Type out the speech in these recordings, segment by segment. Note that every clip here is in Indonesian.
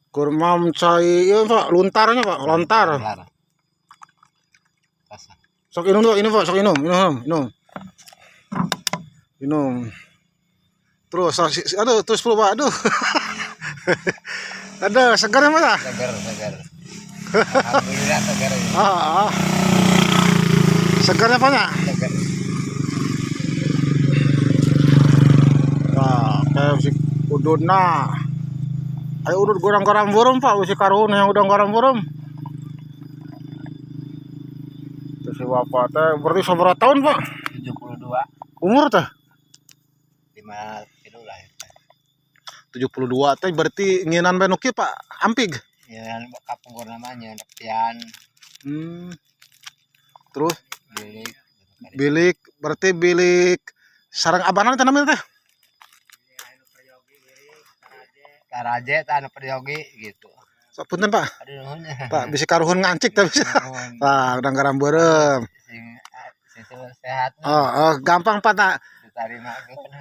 Kurma cai iya Pak, luntarnya Pak, lontar. Benar. Pasang. Sok inum dulu, ini Pak, sok inum. Minum. Terus, aduh, terus puluh Pak, aduh. Ada segar ya Pak ya? Segar. Alhamdulillah segar ini. Segarnya Pak ya? Segar. Nah, kayak si uduna. Ayo udut gorang-gorang burung Pak, si karun yang udah gorang burung. Terus si bapak teh berarti seberapa tahun Pak? 72. Umur teh? 5 kilo lahir. 72 teh berarti nginan benuki Pak, ampig. Ya, kapung namanya Pian. Terus Bilik. bilik, berarti bilik sarang abanan teh namanya teh. Taraje anu peryogi gitu. Punten Pak. Aduh nuhunnya. Pak bisa karuhun ngancik teh bisa. Pak udah garam beureum. Sing sehat. Gampang Pak tak. Ditarima geun.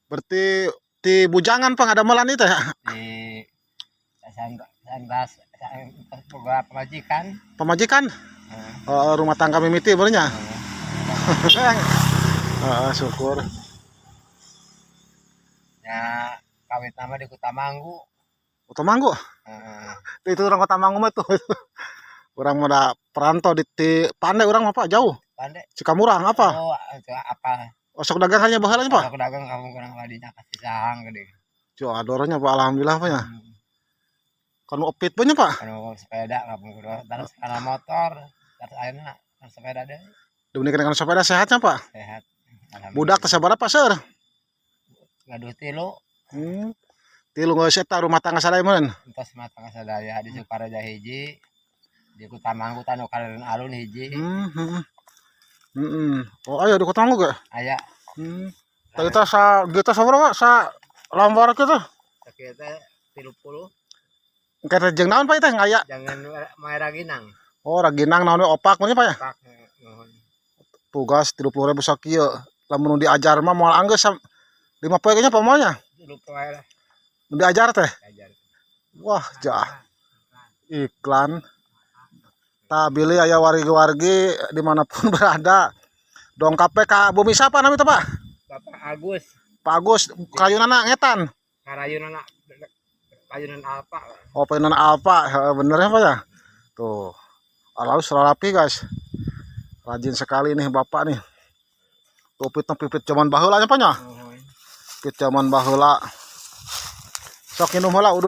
Berarti di bujangan Pak ada melan itu ya. Di sandas boga pemajikan. Pemajikan? Rumah tangga mimiti benernya. Syukur. Ya kawit nama di Kutamanggu. Kutamanggu? Itu orang Kutamanggu mah tuh. Orang mau perantau di Pandai orang mah Pak jauh. Pandai. Cikamurang apa? Oh, itu apa? Sok dagang hanya baheula Pak. Sok dagang kamu kurang ladinya kasih sahang gede. Jo adornya Pak alhamdulillah Pak ya. Kan opit banyak Pak. Kalau sepeda kamu kurang terus karena motor terus akhirnya sepeda deh. Demi kenaikan sepeda sehatnya Pak. Sehat. Budak teh sabaraha Pak Seur? Ngaduh tilu. Tilu geus eta rumah tangga sadaya meureun. Entos rumah tangga sadaya di Sukaraja hiji. Di Kutamanggu tanu kaleun alun hiji. Oh aya di Kutamanggu ge? Aya. Kita kita sabaraha sa lambar kitu? Sakieu teh 30. Kata jeung naon Pak teh ngaya? Jangan main raginang. Oh raginang naon opak mah Pak ya? Opak nuhun. Tugas 30.000 sakieu. Lamun diajar mah moal anggeus 5 poe nya Pak moalnya. 30 poe lah. Diajar teh. Ajar. Wah, jah. Iklan. Tabili aya wargi-wargi dimanapun berada. Dongkape ka bumi siapa namanya Pak? Bapak Agus. Pak Agus, kayunana ngetan. Karayunana kayunan alpa. Oh, kayunan alpa, bener ya Pak ya? Tuh. Alaus rapi guys. Rajin sekali nih Bapak nih. Pipit zaman baheula nya Pak nya. Pipit zaman baheula. Sok inum heula